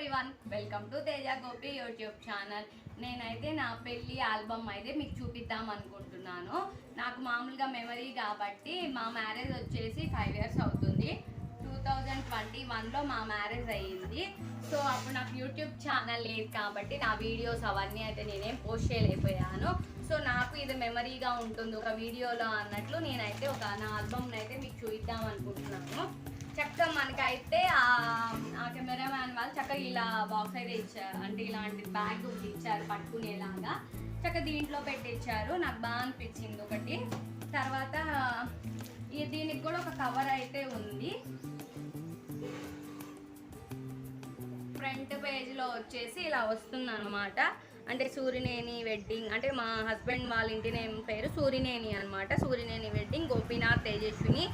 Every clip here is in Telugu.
Everyone, welcome to Teja Gopi YouTube channel. నేనైతే నా పెళ్ళి ఆల్బమ్ అయితే మీకు చూపిద్దాం అనుకుంటున్నాను. నాకు మామూలుగా మెమరీ కాబట్టి మా మ్యారేజ్ వచ్చేసి 5 years అవుతుంది. 2021లో మా మ్యారేజ్ అయ్యింది. సో అప్పుడు నాకు యూట్యూబ్ ఛానల్ లేదు కాబట్టి నా వీడియోస్ అవన్నీ అయితే నేనేం పోస్ట్ చేయలేకపోయాను. సో నాకు ఇది మెమరీగా ఉంటుంది ఒక వీడియోలో అన్నట్లు నేనైతే నా ఆల్బమ్ని అయితే మీకు చూపిద్దాం అనుకుంటున్నాను. చక్కగా మనకైతే ఆ కెమెరామ్యాన్ వాళ్ళు చక్కగా ఇలా బాక్స్ అయితే ఇచ్చారు, అంటే ఇలాంటి బ్యాగ్ ఇచ్చారు పట్టుకునేలాగా, చక్కగా దీంట్లో పెట్టించారు. నాకు బాగా అనిపించింది ఒకటి. తర్వాత దీనికి కూడా ఒక కవర్ అయితే ఉంది. ఫ్రంట్ పేజ్లో వచ్చేసి ఇలా వస్తుంది అన్నమాట. అంటే సూరినేని వెడ్డింగ్, అంటే మా హస్బెండ్ వాళ్ళ ఇంటి నేమ్ పేరు సూరినేని అనమాట. Surineni wedding, Gopinath Tejaswini,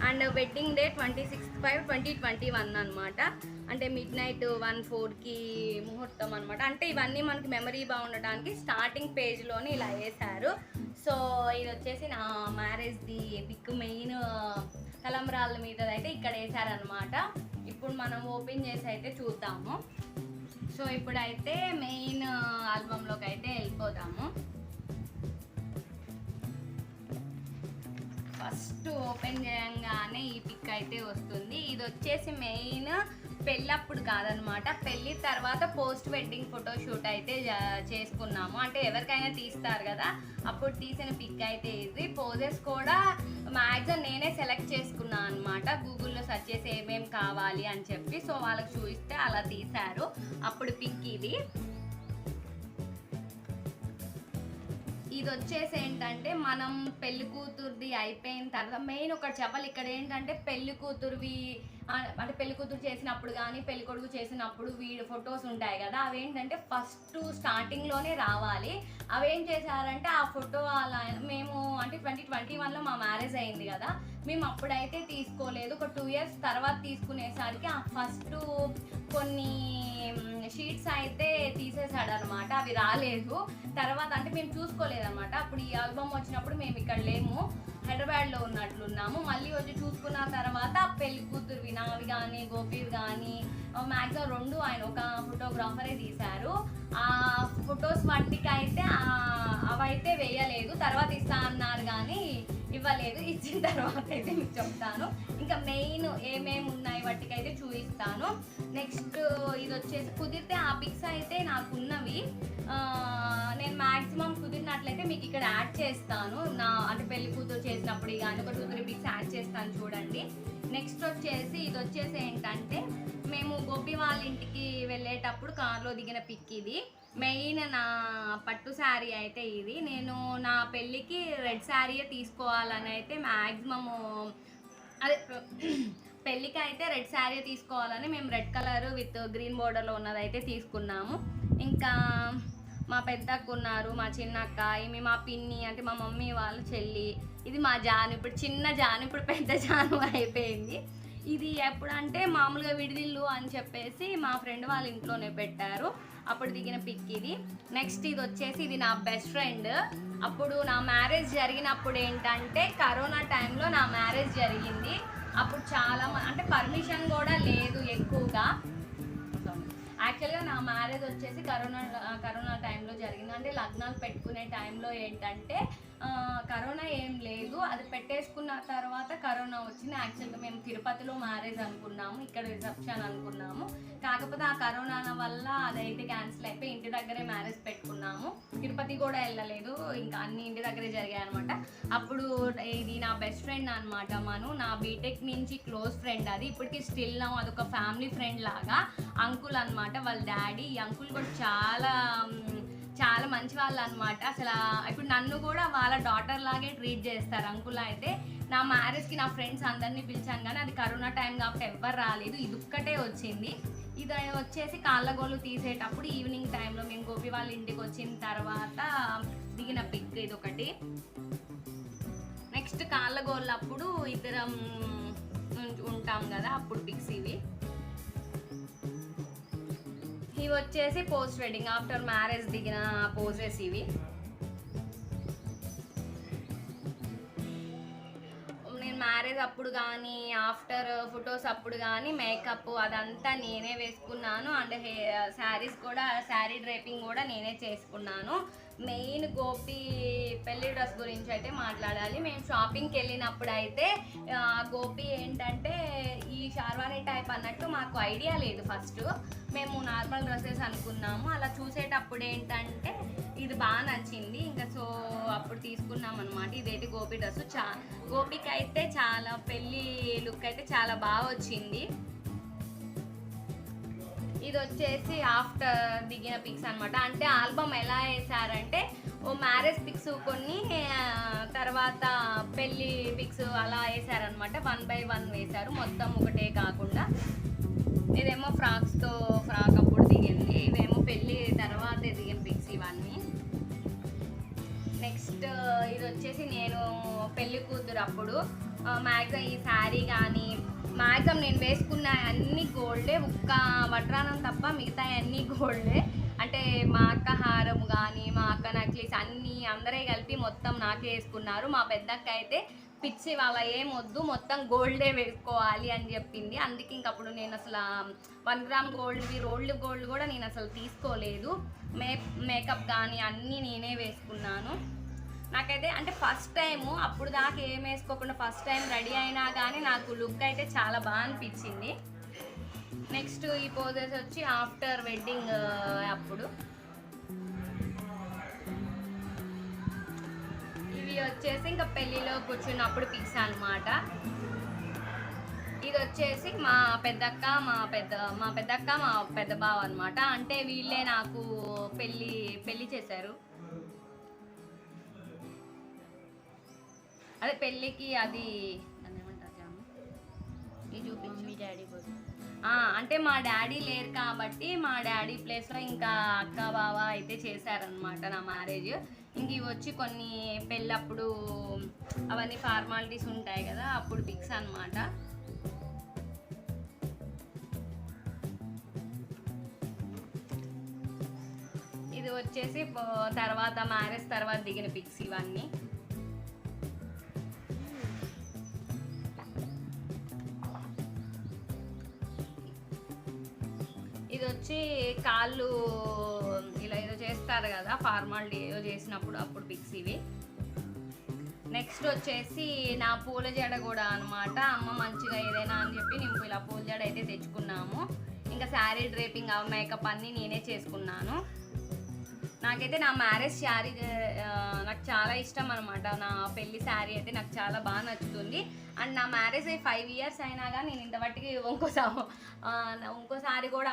and wedding day 26/5/2021 అనమాట. అంటే మిడ్నైట్ 1:04కి ముహూర్తం అనమాట. అంటే ఇవన్నీ మనకి మెమరీ బాగుండడానికి స్టార్టింగ్ పేజ్లోనే ఇలా వేశారు. సో ఇది వచ్చేసి నా మ్యారేజ్ది పిక్, మెయిన్ తలంబ్రాల మీద అయితే ఇక్కడ వేశారనమాట. ఇప్పుడు మనం ఓపెన్ చేసి అయితే చూద్దాము. సో ఇప్పుడైతే మెయిన్ ఆల్బంలోకి అయితే వెళ్ళిపోదాము. ఫస్ట్ ఓపెన్ చేయంగానే ఈ పిక్ అయితే వస్తుంది. ఇది వచ్చేసి మెయిన్ పెళ్ళప్పుడు కాదనమాట, పెళ్ళి తర్వాత పోస్ట్ వెడ్డింగ్ ఫోటోషూట్ అయితే చేసుకున్నాము. అంటే ఎవరికైనా తీస్తారు కదా, అప్పుడు తీసిన పిక్ అయితే ఇది. పోజెస్ కూడా మ్యాక్సిమం నేనే సెలెక్ట్ చేసుకున్నాను అనమాట. గూగుల్లో సెర్చ్ చేసి ఏమేమి కావాలి అని చెప్పి, సో వాళ్ళకి చూపిస్తే అలా తీశారు. అప్పుడు పిక్ ఇది. ఇది వచ్చేసి ఏంటంటే మనం పెళ్లి కూతురుది అయిపోయిన తర్వాత మెయిన్ ఒకటి చెప్పాలి. ఇక్కడ ఏంటంటే పెళ్లి కూతురువి, అంటే పెళ్లి కూతురు చేసినప్పుడు కానీ పెళ్లి కొడుకు చేసినప్పుడు ఫొటోస్ ఉంటాయి కదా, అవేంటంటే ఫస్ట్ స్టార్టింగ్లోనే రావాలి. అవేం చేశారంటే ఆ ఫోటో అలా మేము, అంటే 2021లో మా మ్యారేజ్ అయింది కదా, మేము అప్పుడైతే తీసుకోలేదు. ఒక 2 years తర్వాత తీసుకునేసరికి ఆ ఫస్ట్ కొన్ని షీట్స్ అయితే తీసేసాడు అనమాట, అవి రాలేదు. తర్వాత అంటే మేము చూసుకోలేదన్నమాట. అప్పుడు ఈ ఆల్బమ్ వచ్చినప్పుడు మేము ఇక్కడ లేము, హైదరాబాద్లో ఉన్నట్లున్నాము. మళ్ళీ వచ్చి చూసుకున్న తర్వాత పెళ్లి కూతురువి నావి కానీ గోపీవి కానీ మ్యాక్సిమం 2 ఆయన ఒక ఫోటోగ్రాఫరే తీశారు. ఆ ఫొటోస్ వాటికి అయితే అవైతే వేయలేదు, తర్వాత ఇస్తా అన్నారు కానీ ఇవ్వలేదు. ఇచ్చిన తర్వాత అయితే మీకు చెప్తాను. ఇంకా మెయిన్ ఏమేమి ఉన్నాయి వాటికైతే చూపిస్తాను. నెక్స్ట్ ఇది వచ్చేసి కుదిరితే ఆ పిక్స్ అయితే నాకున్నవి నేను మ్యాక్సిమం కుదిరినట్లయితే మీకు ఇక్కడ యాడ్ చేస్తాను. అంటే పెళ్లి కూతురు చేసినప్పుడు కానీ ఒక 2-3 పిక్స్ యాడ్ చేస్తాను, చూడండి. నెక్స్ట్ వచ్చేసి ఇది వచ్చేసి ఏంటంటే మేము గోపి వాళ్ళ ఇంటికి వెళ్ళేటప్పుడు కార్లో దిగిన పిక్ ఇది. మెయిన్ నా పట్టు శారీ అయితే ఇది. నేను నా పెళ్ళికి రెడ్ శారీయే తీసుకోవాలని అయితే మ్యాక్సిమము, అదే పెళ్ళికి అయితే రెడ్ శారీ తీసుకోవాలని మేము రెడ్ కలర్ విత్ గ్రీన్ బోర్డర్లో ఉన్నదైతే తీసుకున్నాము. ఇంకా మా పెద్దక్క ఉన్నారు, మా చిన్నక్క, ఈమె మా పిన్ని, అంటే మా మమ్మీ వాళ్ళ చెల్లి. ఇది మా జాను, ఇప్పుడు చిన్న జాను ఇప్పుడు పెద్ద జాను అయిపోయింది. ఇది ఎప్పుడంటే మామూలుగా విడిదిల్లు అని చెప్పేసి మా ఫ్రెండ్ వాళ్ళ ఇంట్లోనే పెట్టారు, అప్పుడు దిగిన పిక్ ఇది. నెక్స్ట్ ఇది వచ్చేసి ఇది నా బెస్ట్ ఫ్రెండ్. అప్పుడు నా మ్యారేజ్ జరిగినప్పుడు ఏంటంటే కరోనా టైంలో నా మ్యారేజ్ జరిగింది. అప్పుడు చాలా అంటే పర్మిషన్ కూడా లేదు ఎక్కువగా. యాక్చువల్గా నా మ్యారేజ్ వచ్చేసి కరోనా టైంలో జరిగింది. అంటే లగ్నాలు పెట్టుకునే టైంలో ఏంటంటే కరోనా ఏం లేదు, అది పెట్టేసుకున్న తర్వాత కరోనా వచ్చింది. యాక్చువల్గా మేము తిరుపతిలో మ్యారేజ్ అనుకున్నాము, ఇక్కడ రిసెప్షన్ అనుకున్నాము. కాకపోతే ఆ కరోనా వల్ల అదైతే క్యాన్సిల్ అయిపోయి ఇంటి దగ్గరే మ్యారేజ్ పెట్టుకున్నాము. తిరుపతి కూడా వెళ్ళలేదు, ఇంకా అన్ని ఇంటి దగ్గరే జరిగాయి అనమాట. అప్పుడు ఇది నా బెస్ట్ ఫ్రెండ్ అనమాట, నా బీటెక్ నుంచి క్లోజ్ ఫ్రెండ్. అది ఇప్పటికీ స్టిల్ అదొక ఫ్యామిలీ ఫ్రెండ్ లాగా. అంకుల్ అనమాట వాళ్ళ డాడీ. ఈ అంకుల్ కూడా చాలా మంచి వాళ్ళు అనమాట. అసలు ఇప్పుడు నన్ను కూడా వాళ్ళ డాటర్ లాగే ట్రీట్ చేస్తారు అంకుల్ అయితే. నా మ్యారేజ్కి నా ఫ్రెండ్స్ అందరినీ పిలిచాను కానీ అది కరోనా టైం కాబట్టి ఎవ్వరు రాలేదు, ఇది ఒక్కటే వచ్చింది. ఇది వచ్చేసి కాళ్ళగోళ్ళు తీసేటప్పుడు ఈవినింగ్ టైంలో మేము గోపి వాళ్ళ ఇంటికి వచ్చిన తర్వాత దిగిన పిక్ ఇది ఒకటి. నెక్స్ట్ కాళ్ళగోళ్ళు అప్పుడు ఇద్దరం ఉంటాం కదా, అప్పుడు పిక్స్ ఇవి. ఇవి వచ్చేసి పోస్ట్ వెడ్డింగ్ ఆఫ్టర్ మ్యారేజ్ దిగిన పోజెస్ ఇవి. నేను మ్యారేజ్ మ్యారేజ్ అప్పుడు కానీ ఆఫ్టర్ ఫొటోస్ అప్పుడు కానీ మేకప్ అదంతా నేనే వేసుకున్నాను. అండ్ శారీస్ కూడా శారీ డ్రైపింగ్ కూడా నేనే చేసుకున్నాను. మెయిన్ గోపి పెళ్లి డ్రెస్ గురించి అయితే మాట్లాడాలి. మేము షాపింగ్కి వెళ్ళినప్పుడు అయితే గోపి ఏంటంటే ఈ షార్వాణి టైప్ అన్నట్టు మాకు ఐడియా లేదు. ఫస్ట్ మేము నార్మల్ డ్రెస్సెస్ అనుకున్నాము. అలా చూసేటప్పుడు ఏంటంటే ఇది బాగా నచ్చింది, ఇంకా సో అప్పుడు తీసుకున్నాం అనమాట. ఇదైతే గోపి డ్రెస్. గోపికి అయితే చాలా పెళ్ళి లుక్ అయితే చాలా బాగా వచ్చింది. ఇది వచ్చేసి ఆఫ్టర్ దిగిన పిక్స్ అనమాట. అంటే ఆల్బమ్ ఎలా వేసారంటే ఓ మ్యారేజ్ పిక్స్ కొన్ని, తర్వాత పెళ్ళి పిక్స్ అలా వేసారనమాట. 1 by 1 వేశారు, మొత్తం ఒకటే కాకుండా. ఇదేమో ఫ్రాక్ అప్పుడు దిగింది, ఇవేమో పెళ్ళి తర్వాత దిగిన పిక్స్ ఇవన్నీ. నెక్స్ట్ ఇది వచ్చేసి నేను పెళ్లి కూతురు అప్పుడు మ్యాక్సిమం ఈ శారీ కానీ మ్యాక్సిమం నేను వేసుకున్న అన్ని గోల్డే, ఒక్క వడ్రానం తప్ప మిగతా అన్నీ గోల్డే. అంటే మా అక్క హారం కానీ మా అక్క నెక్లెస్ అన్నీ అందరే కలిపి మొత్తం నాకే వేసుకున్నారు. మా పెద్దక్క అయితే పిచ్చి వాళ్ళ ఏమొద్దు మొత్తం గోల్డే వేసుకోవాలి అని చెప్పింది. అందుకే ఇంకప్పుడు నేను అసలు 1 గ్రామ్ గోల్డ్వి రోల్డ్ గోల్డ్ కూడా నేను అసలు తీసుకోలేదు. మేకప్ కానీ అన్నీ నేనే వేసుకున్నాను. నాకైతే అంటే ఫస్ట్ టైము అప్పుడు దాకా ఏం వేసుకోకుండా ఫస్ట్ టైం రెడీ అయినా కానీ నాకు లుక్ అయితే చాలా బాగా అనిపించింది. నెక్స్ట్ ఈ పోజెస్ వచ్చి ఆఫ్టర్ వెడ్డింగ్ అప్పుడు. ఇవి వచ్చేసి ఇంకా పెళ్ళిలో కూర్చున్నప్పుడు పిక్స్ అనమాట. ఇది వచ్చేసి మా పెద్దక్క మా పెద్ద బావ అనమాట. అంటే వీళ్ళే నాకు పెళ్ళి చేశారు. అదే పెళ్ళికి అది చూపించు. మీ డాడీ అంటే మా డాడీ లేరు కాబట్టి మా డాడీ ప్లేస్లో ఇంకా అక్క బావ అయితే చేశారనమాట నా మ్యారేజ్. ఇంక ఇవి వచ్చి కొన్ని పెళ్ళప్పుడు అవన్నీ ఫార్మాలిటీస్ ఉంటాయి కదా అప్పుడు పిక్స్ అనమాట. ఇది వచ్చేసి తర్వాత మ్యారేజ్ తర్వాత దిగిన పిక్స్ ఇవన్నీ. ఇది వచ్చి కాళ్ళు ఇలా ఏదో చేస్తారు కదా ఫార్మాలిటీ ఏదో చేసినప్పుడు అప్పుడు పిక్స్ ఇవి. నెక్స్ట్ వచ్చేసి నా పూల జడ కూడా అనమాట. అమ్మ మంచిగా ఏదైనా అని చెప్పి నేను ఇలా పూల జడ అయితే తెచ్చుకున్నాము. ఇంకా శారీ డ్రేపింగ్ మేకప్ అన్నీ నేనే చేసుకున్నాను. నాకైతే నా మ్యారేజ్ శారీ నాకు చాలా ఇష్టం అనమాట. నా పెళ్లి శారీ అయితే నాకు చాలా బాగా నచ్చుతుంది. అండ్ నా మ్యారేజ్ 5 years అయినా కానీ నేను ఇంతవరకు ఇంకోసారి కూడా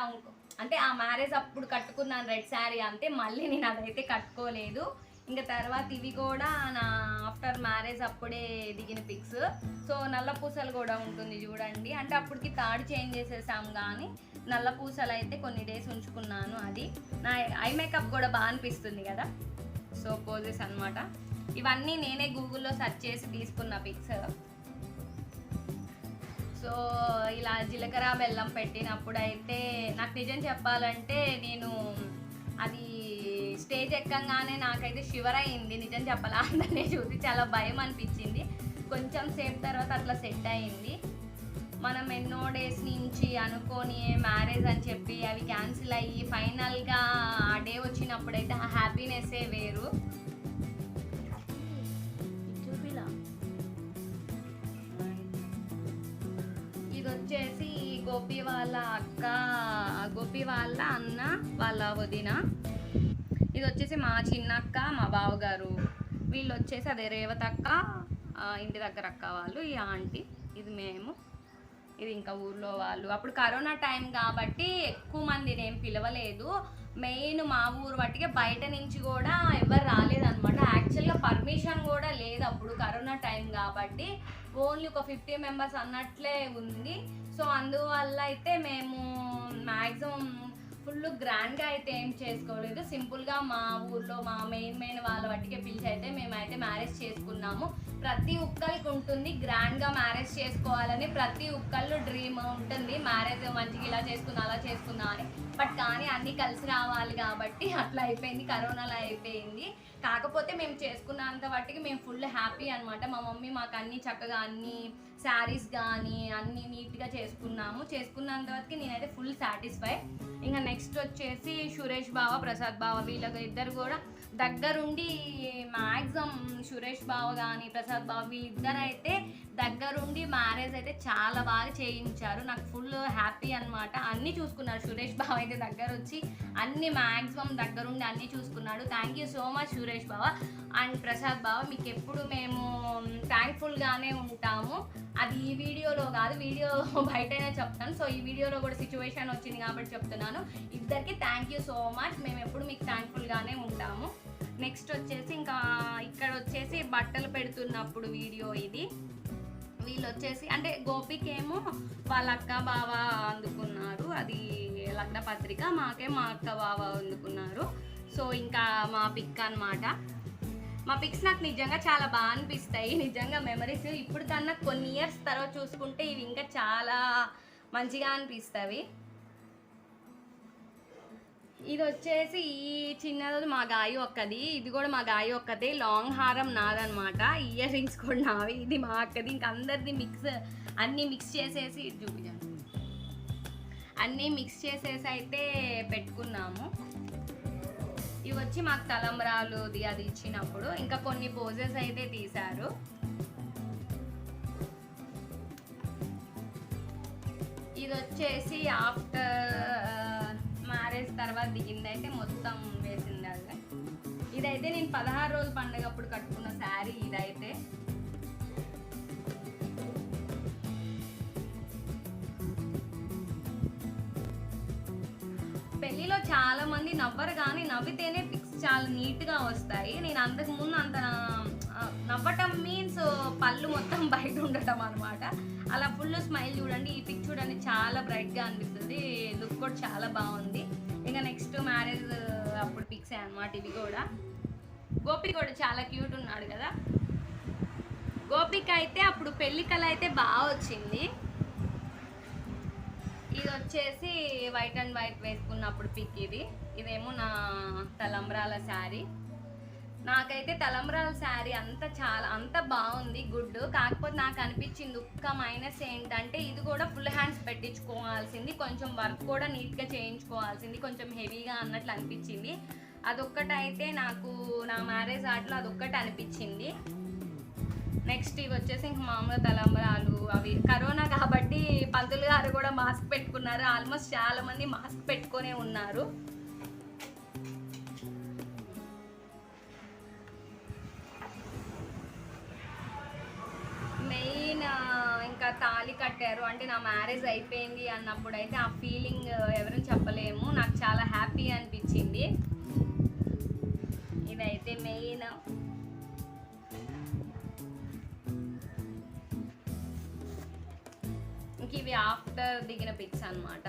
అంటే ఆ మ్యారేజ్ అప్పుడు కట్టుకున్నాను రెడ్ శారీ అంతే, మళ్ళీ నేను అదైతే కట్టుకోలేదు. ఇంకా తర్వాత ఇవి కూడా నా ఆఫ్టర్ మ్యారేజ్ అప్పుడే దిగిన పిక్స్. సో నల్ల పూసలు కూడా ఉంటుంది చూడండి. అంటే అప్పటికి తాడు చేంజ్ చేసేసాం కానీ నల్ల పూసలు అయితే కొన్ని డేస్ ఉంచుకున్నాను. అది నా ఐ మేకప్ కూడా బాగా అనిపిస్తుంది కదా. సో పోజెస్ అనమాట. ఇవన్నీ నేనే గూగుల్లో సెర్చ్ చేసి తీసుకున్న పిక్స్. సో ఇలా జీలకర్ర బెల్లం పెట్టినప్పుడు అయితే నాకు నిజం చెప్పాలంటే నేను అది స్టేజ్ ఎక్కంగానే నాకైతే షివర్ అయింది. నిజం చెప్పాలా, అందరినీ చూసి చాలా భయం అనిపించింది. కొంచెం సేపు తర్వాత అట్లా సెట్ అయింది. మనం ఎన్నో డేస్ నుంచి అనుకొని మ్యారేజ్ అని చెప్పి అవి క్యాన్సిల్ అయ్యి ఫైనల్గా ఆ డే వచ్చినప్పుడైతే ఆ హ్యాపీనెస్సే వేరు. ఇది వచ్చేసి గోపి వాళ్ళ అక్క, గోపి వాళ్ళ అన్న వాళ్ళ వదిన. ఇది వచ్చేసి మా చిన్నక్క మా బావగారు. వీళ్ళు వచ్చేసి అదే రేవతక్క ఇంటి దగ్గర అక్క వాళ్ళు, ఈ ఆంటీ. ఇది మేము, ఇది ఇంకా ఊర్లో వాళ్ళు. అప్పుడు కరోనా టైం కాబట్టి ఎక్కువ మందిని ఏం పిలవలేదు. మెయిన్ మా ఊరు బట్టిగా బయట నుంచి కూడా ఎవరు రాలేదన్నమాట. యాక్చువల్గా పర్మిషన్ కూడా లేదు అప్పుడు కరోనా టైం కాబట్టి. ఓన్లీ ఒక 50 members అన్నట్లే ఉంది. సో అందువల్ల అయితే మేము మ్యాక్సిమం ఫుల్ గ్రాండ్గా అయితే ఏం చేసుకోలేదు. సింపుల్గా మా ఊర్లో మా మెయిన్ వాళ్ళ వాటికే పిలిచి అయితే మేమైతే మ్యారేజ్ చేసుకున్నాము. ప్రతి ఒక్కరికి ఉంటుంది గ్రాండ్గా మ్యారేజ్ చేసుకోవాలని, ప్రతి ఒక్కళ్ళు డ్రీమ్ ఉంటుంది మ్యారేజ్ మంచిగా ఇలా చేసుకున్నా అలా చేసుకున్నా అని. బట్ కానీ అన్నీ కలిసి రావాలి కాబట్టి అట్లా అయిపోయింది, కరోనాలో అయిపోయింది. కాకపోతే మేము చేసుకున్నంత వాటికి మేము ఫుల్ హ్యాపీ అనమాట. మా మమ్మీ మాకు అన్నీ చక్కగా అన్నీ శారీస్ కానీ అన్నీ నీట్గా చేసుకున్న తర్వాతకి నేనైతే ఫుల్ సాటిస్ఫై. ఇంకా నెక్స్ట్ వచ్చేసి సురేష్ బావ, ప్రసాద్ బావ వీళ్ళకి ఇద్దరు కూడా దగ్గరుండి మ్యాక్సిమం సురేష్ బావ కానీ ప్రసాద్ బావ వీళ్ళిద్దరు అయితే దగ్గరుండి మ్యారేజ్ అయితే చాలా బాగా చేయించారు. నాకు ఫుల్ హ్యాపీ అనమాట. అన్నీ చూసుకున్నారు. సురేష్ బావ అయితే దగ్గర వచ్చి అన్ని మ్యాక్సిమం దగ్గరుండి అన్నీ చూసుకున్నాడు. Thank you so much Suresh బావ అండ్ ప్రసాద్ బావ. మీకు ఎప్పుడు మేము థ్యాంక్ఫుల్గానే ఉంటాము. అది ఈ వీడియోలో కాదు, వీడియో బయటనే చెప్తాను. సో ఈ వీడియోలో కూడా సిచ్యువేషన్ వచ్చింది కాబట్టి చెప్తున్నాను. ఇద్దరికి థ్యాంక్ యూ సో మచ్. మేము ఎప్పుడు మీకు థ్యాంక్ఫుల్గానే ఉంటాము. నెక్స్ట్ వచ్చేసి ఇంకా ఇక్కడ వచ్చేసి బట్టలు పెడుతున్నప్పుడు వీడియో ఇది. వీళ్ళు వచ్చేసి అంటే గోపికి ఏమో వాళ్ళ అక్క బావ అందుకున్నారు, అది లగ్న పత్రిక. మాకే మా అక్క బావ అందుకున్నారు. సో ఇంకా మా పిక్ అనమాట. మా పిక్స్ నాకు నిజంగా చాలా బాగా అనిపిస్తాయి. నిజంగా మెమరీస్ ఇప్పుడు కన్నా కొన్ని ఇయర్స్ తర్వాత చూసుకుంటే ఇవి ఇంకా చాలా మంచిగా అనిపిస్తాయి. ఇది వచ్చేసి ఈ చిన్నది మా గాయి ఒక్కది, ఇది కూడా మా గాయి ఒక్కదే. లాంగ్ హారం నాదనమాట, ఇయర్ రింగ్స్ కూడా నావి. ఇది మా అక్కది. ఇంక అందరిది అన్నీ మిక్స్ చేసేసి చూపించాను, అన్నీ మిక్స్ చేసేసి అయితే పెట్టుకున్నాము. ఇవి వచ్చి మాకు తలంబ్రాలుది అది ఇచ్చినప్పుడు. ఇంకా కొన్ని పోజెస్ అయితే తీశారు. ఇది వచ్చేసి ఆఫ్టర్ మ్యారేజ్ తర్వాత దిగిందైతే మొత్తం వేసింది అది. ఇదైతే నేను 16 రోజుల పండుగప్పుడు కట్టుకున్న శారీ ఇదైతే. పెళ్ళిలో చాలా మంది నవ్వరు కానీ నవ్వితేనే పిక్స్ చాలా నీట్గా వస్తాయి. నేను అంతకు ముందు అంత నవ్వటం మీన్స్ పళ్ళు మొత్తం బయట ఉండటం అనమాట. అలా ఫుల్ స్మైల్ చూడండి. ఈ పిక్ చూడండి, చాలా బ్రైట్గా అనిపిస్తుంది. లుక్ కూడా చాలా బాగుంది. ఇంకా నెక్స్ట్ మ్యారేజ్ అప్పుడు పిక్స్ అనమాట ఇవి కూడా. గోపి కూడా చాలా క్యూట్ ఉన్నాడు కదా. గోపిక అయితే అప్పుడు పెళ్ళికల అయితే బాగా వచ్చింది. ఇది వచ్చేసి వైట్ అండ్ వైట్ వేసుకున్నప్పుడు పిక్ ఇది. ఇదేమో నా తలంబ్రాల శారీ. నాకైతే తలంబ్రాల శారీ అంత బాగుంది, గుడ్. కాకపోతే నాకు అనిపించింది ఒక్క మైనస్ ఏంటంటే ఇది కూడా ఫుల్ హ్యాండ్స్ పెట్టించుకోవాల్సింది, కొంచెం వర్క్ కూడా నీట్గా చేయించుకోవాల్సింది, కొంచెం హెవీగా అన్నట్లు అనిపించింది. అదొక్కటైతే నాకు నా మ్యారేజ్ ఆర్ట్లో అదొక్కటి అనిపించింది. నెక్స్ట్ ఇవి వచ్చేసి ఇంక మామూలుగా తలంబ్రాలు. అవి కరోనా కాబట్టి పంతులు గారు కూడా మాస్క్ పెట్టుకున్నారు. ఆల్మోస్ట్ చాలా మంది మాస్క్ పెట్టుకునే ఉన్నారు. మెయిన్ ఇంకా తాళి కట్టారు అంటే నా మ్యారేజ్ అయిపోయింది అన్నప్పుడు అయితే ఆ ఫీలింగ్ ఎవరు చెప్పలేము. నాకు చాలా హ్యాపీ అనిపించింది. ఇదైతే మెయిన్. ఇంక ఇవి ఆఫ్టర్ దిగిన పిక్స్ అన్నమాట.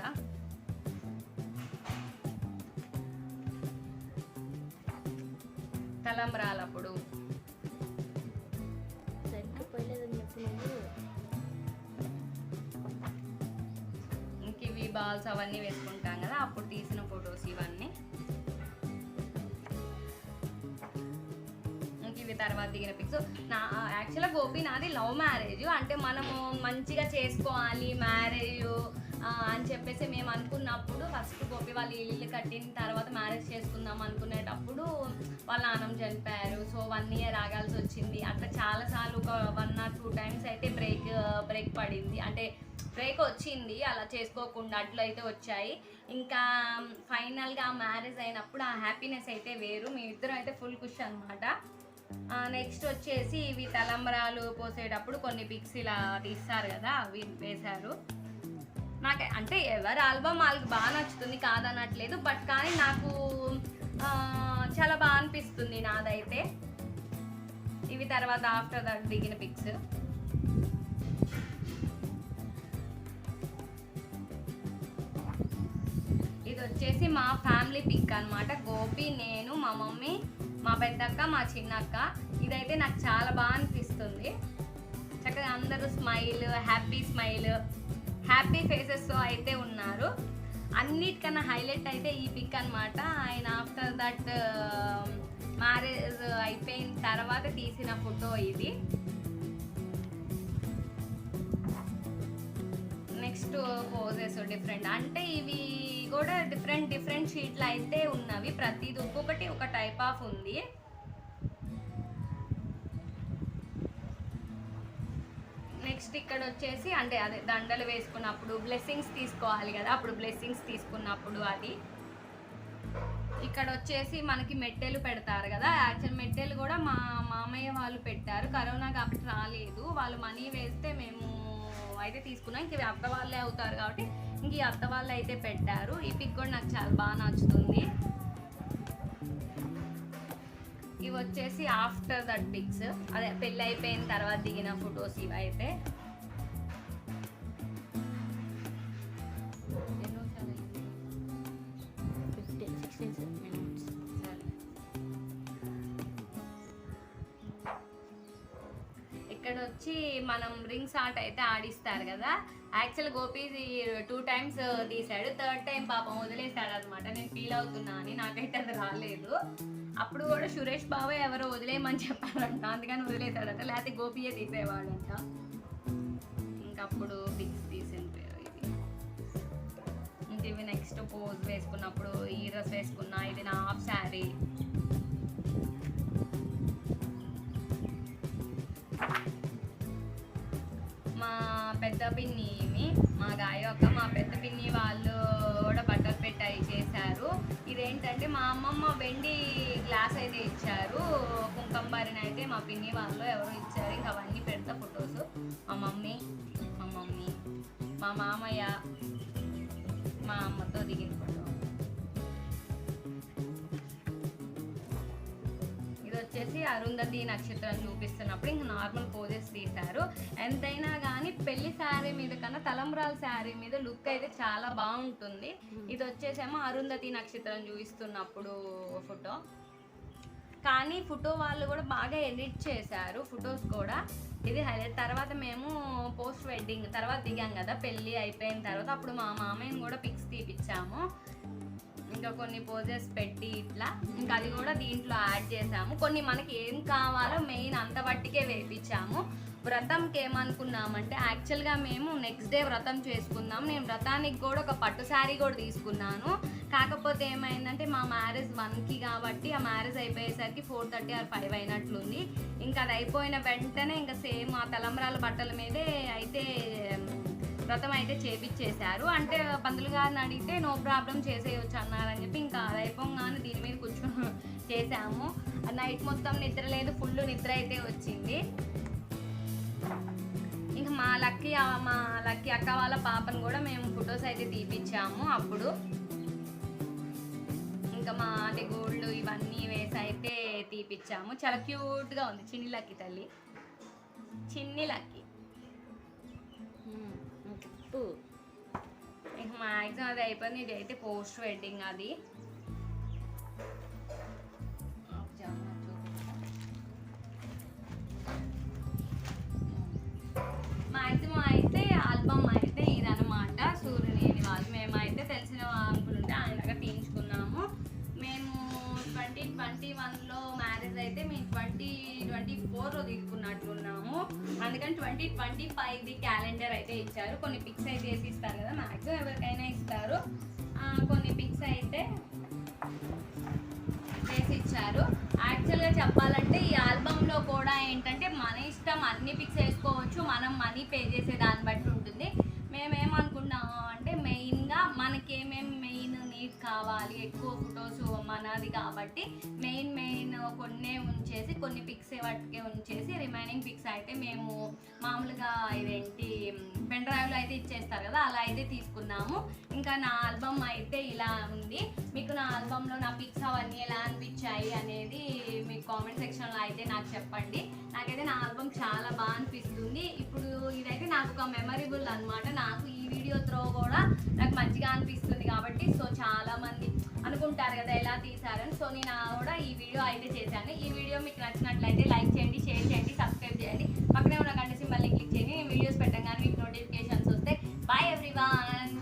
తలంబ్రాలప్పుడు ఇంక ఇవి బాల్స్ అవన్నీ వేసుకుంటాం కదా, అప్పుడు తీసిన ఫొటోస్ ఇవన్నీ. ఇవి తర్వాత దిగిన పిక్స్. యాక్చువల్గా గోపి నాది లవ్ మ్యారేజ్. అంటే మనము మంచిగా చేసుకోవాలి మ్యారేజ్ అని చెప్పేసి మేము అనుకున్నప్పుడు ఫస్ట్ గోపి వాళ్ళు ఇల్లు కట్టిన తర్వాత మ్యారేజ్ చేసుకుందాం అనుకునేటప్పుడు వాళ్ళ నాన్నమ్మ చనిపోయారు. సో 1 year ఆగాల్సి వచ్చింది. అట్లా చాలాసార్లు ఒక 1 or 2 times అయితే బ్రేక్ పడింది, అంటే బ్రేక్ వచ్చింది. అలా చేసుకోకుండా అట్లా అయితే వచ్చాయి. ఇంకా ఫైనల్గా మ్యారేజ్ అయినప్పుడు ఆ హ్యాపీనెస్ అయితే వేరు. మీ ఇద్దరం అయితే ఫుల్ ఖుషి అనమాట. నెక్స్ట్ వచ్చేసి ఇవి తలంబ్రాలు పోసేటప్పుడు కొన్ని పిక్స్ ఇలా తీస్తారు కదా, అవి వేశారు. నాకు అంటే ఎవరి ఆల్బమ్ వాళ్ళకి బాగా నచ్చుతుంది, కాదనట్లేదు. బట్ కానీ నాకు చాలా బాగా అనిపిస్తుంది నాదైతే. ఇవి తర్వాత ఆఫ్టర్ దట్ దిగిన పిక్స్. ఇది వచ్చేసి మా ఫ్యామిలీ పిక్ అనమాట. గోపి, నేను, మా మమ్మీ, మా పెద్దక్క, మా చిన్నక్క. ఇదైతే నాకు చాలా బాగా అనిపిస్తుంది. చక్కగా అందరూ స్మైల్, హ్యాపీ ఫేసెస్తో అయితే ఉన్నారు. అన్నిటికన్నా హైలైట్ అయితే ఈ పిక్ అనమాట. ఆయన ఆఫ్టర్ దట్ మ్యారేజ్ అయిపోయిన తర్వాత తీసిన ఫోటో ఇది. నెక్స్ట్ పోజెస్ డిఫరెంట్ అంటే ఇవి కూడా డిఫరెంట్ షీట్లు అయితే ఉన్నవి, ప్రతిది ఒక్కొక్కటి ఒక టైప్ ఆఫ్ ఉంది. నెక్స్ట్ ఇక్కడ వచ్చేసి అంటే అదే దండలు వేసుకున్నప్పుడు బ్లెస్సింగ్స్ తీసుకోవాలి కదా, అప్పుడు బ్లెస్సింగ్స్ తీసుకున్నప్పుడు అది. ఇక్కడ వచ్చేసి మనకి మెట్టెలు పెడతారు కదా, యాక్చువల్ మెట్టెలు కూడా మా మామయ్య వాళ్ళు పెట్టారు, కరోనా కాబట్టి రాలేదు, వాళ్ళు మనీ వేస్తే మేము అయితే తీసుకున్నాం. ఇంక అత్త వాళ్ళే అవుతారు కాబట్టి ఇంక ఈ అత్త వాళ్ళు అయితే పెట్టారు. ఈ పిక్ కూడా నాకు చాలా బాగా నచ్చుతుంది. ఇవి వచ్చేసి ఆఫ్టర్ దట్ పిక్స్, అదే పెళ్ళి అయిపోయిన తర్వాత దిగిన ఫొటోస్ ఇవైతే. ఇక్కడ వచ్చి మనం రింగ్స్ ఆట అయితే ఆడిస్తారు కదా, యాక్చువల్ గోపి 2 times తీసాడు, 3rd time పాపం వదిలేసాడు అనమాట. నేను ఫీల్ అవుతున్నా అని, నాకైతే అది రాలేదు. అప్పుడు కూడా సురేష్ బాబు ఎవరో వదిలేయమని చెప్పారంట, అందుకని వదిలేసాడంట, లేకపోతే గోపియే తీసేవాడంట. ఇంకప్పుడు పిక్స్ తీసిన ఇవి నెక్స్ట్ పోజ్ వేసుకున్నప్పుడు ఈ డ్రెస్ వేసుకున్నా, ఇది నా హాఫ్ శారీ. మా పెద్ద పిన్ని, మా గాయ అక్క, మా పెద్ద పిన్ని వాళ్ళు కూడా బట్టలు పెట్టి చేశారు. ఇదేంటంటే మా అమ్మమ్మ వెండి గ్లాస్ అయితే ఇచ్చారు, కుంకంబరిని అయితే మా పిన్ని వాళ్ళు ఎవరు ఇచ్చారు. ఇంకా అవన్నీ పెడతా ఫొటోస్. మా మమ్మీ, మా మామయ్య, మా అమ్మతో దిగిన ఫోటో. ఇది వచ్చేసి అరుంధతి నక్షత్రం చూపిస్తున్నప్పుడు ఇంకా నార్మల్ పోజెస్ తీశారు. ఎంతైనా కానీ పెళ్లి శారీ మీద కన్నా తలంబ్రాల శారీ మీద లుక్ అయితే చాలా బాగుంటుంది. ఇది వచ్చేసేమో అరుంధతి నక్షత్రం చూపిస్తున్నప్పుడు ఫోటో. కానీ ఫోటో వాళ్ళు కూడా బాగా ఎడిట్ చేశారు ఫొటోస్ కూడా, ఇది హైలైట్. తర్వాత మేము పోస్ట్ వెడ్డింగ్ తర్వాత దిగాం కదా పెళ్ళి అయిపోయిన తర్వాత, అప్పుడు మా మామయ్యని కూడా పిక్స్ తీపిచ్చాము. ఇంకా కొన్ని పోజెస్ పెట్టి ఇట్లా, ఇంకా అది కూడా దీంట్లో యాడ్ చేసాము. కొన్ని మనకి ఏం కావాలో మెయిన్ అంత బట్టికే వేపించాము. వ్రతంకి ఏమనుకున్నామంటే యాక్చువల్గా మేము నెక్స్ట్ డే వ్రతం చేసుకుందాం. నేను వ్రతానికి కూడా ఒక పట్టు శారీ కూడా తీసుకున్నాను. కాకపోతే ఏమైందంటే మా మ్యారేజ్ 1కి కాబట్టి ఆ మ్యారేజ్ అయిపోయేసరికి 4:30 or 5 అయినట్లుంది. ఇంకా అది అయిపోయిన వెంటనే ఇంకా సేమ్ ఆ తలంబ్రాల బట్టల మీదే అయితే వ్రతం అయితే చేపించేశారు. అంటే పంతులు గారిని అడిగితే నో ప్రాబ్లం చేసేయచ్చు అన్నారని చెప్పి ఇంకా అది అయిపోగానే దీని మీద కూర్చొని చేసాము. నైట్ మొత్తం నిద్ర లేదు, ఫుల్ నిద్ర అయితే వచ్చింది. ఇంకా మా లక్కీ అక్క వాళ్ళ పాపను కూడా మేము ఫొటోస్ అయితే తీపిచ్చాము. అప్పుడు ఇంకా మా అంటే గోల్డ్ ఇవన్నీ వేసి అయితే తీపిచ్చాము. చాలా క్యూట్గా ఉంది చిన్ని లక్కీ తల్లి, చిన్ని లక్కీ. ఇంకా మ్యాక్సిమం అది అయిపోయింది. ఇది అయితే పోస్ట్ వెడ్డింగ్ అది. మ్యాక్సిమం అయితే ఆల్బమ్ అయితే ఇదనమాట. సూర్యుని వాళ్ళు మేమైతే తెలిసిన అనుకుంటే ఆయనగా తీయించుకున్నాము. మేము 2021లో మ్యారేజ్ అయితే మేము 2024లో తీసుకున్నట్లున్నాము. అందుకని 2025 క్యాలెండర్ అయితే ఇచ్చారు. కొన్ని పిక్స్ అయితే వేసి ఇస్తారు కదా, మ్యాక్సిమం ఎవరికైనా ఇస్తారు. కొన్ని పిక్స్ అయితే వేసి ఇచ్చారు. యాక్చువల్గా చెప్పాలంటే ఈ ఆల్బంలో కూడా ఏంటంటే మన ఇష్టం, అన్ని పిక్స్ వేసుకోవచ్చు, మనం మనీ పే చేసే దాన్ని బట్టి ఉంటుంది. మేమేమనుకున్నాము అంటే మెయిన్గా మనకేమేమి మెయిన్ నీడ్ కావాలి, ఎక్కువ ఫొటోస్ మనది కాబట్టి మెయిన్ కొన్నే ఉంచేసి కొన్ని పిక్స్ వాటికే ఉంచేసి రిమైనింగ్ పిక్స్ అయితే మేము మామూలుగా ఇదేంటి పెన్ డ్రైవ్లో అయితే ఇచ్చేస్తారు కదా, అలా అయితే తీసుకున్నాము. ఇంకా నా ఆల్బమ్ అయితే ఇలా ఉంది. మీకు నా ఆల్బంలో నా పిక్స్ అవన్నీ ఎలా అనిపించాయి అనేది మీ కామెంట్ సెక్షన్లో అయితే నాకు చెప్పండి. నాకైతే నా ఆల్బమ్ చాలా బాగా అనిపిస్తుంది. ఇప్పుడు ఇదైతే నాకు ఒక మెమరబుల్ అనమాట. నాకు ఈ వీడియో త్రో కూడా నాకు మంచిగా అనిపిస్తుంది కాబట్టి సో చాలామంది అనుకుంటారు కదా ఎలా తీసారని, సో నేను కూడా ఈ వీడియో అయితే చేశాను. ఈ వీడియో మీకు నచ్చినట్లయితే లైక్ చేయండి, షేర్ చేయండి, సబ్స్క్రైబ్ చేయండి, పక్కనే ఉన్న గంట సింబల్ని క్లిక్ చేయండి. నేను వీడియోస్ పెట్టగానే మీకు నోటిఫికేషన్స్ వస్తాయి. Bye everyone.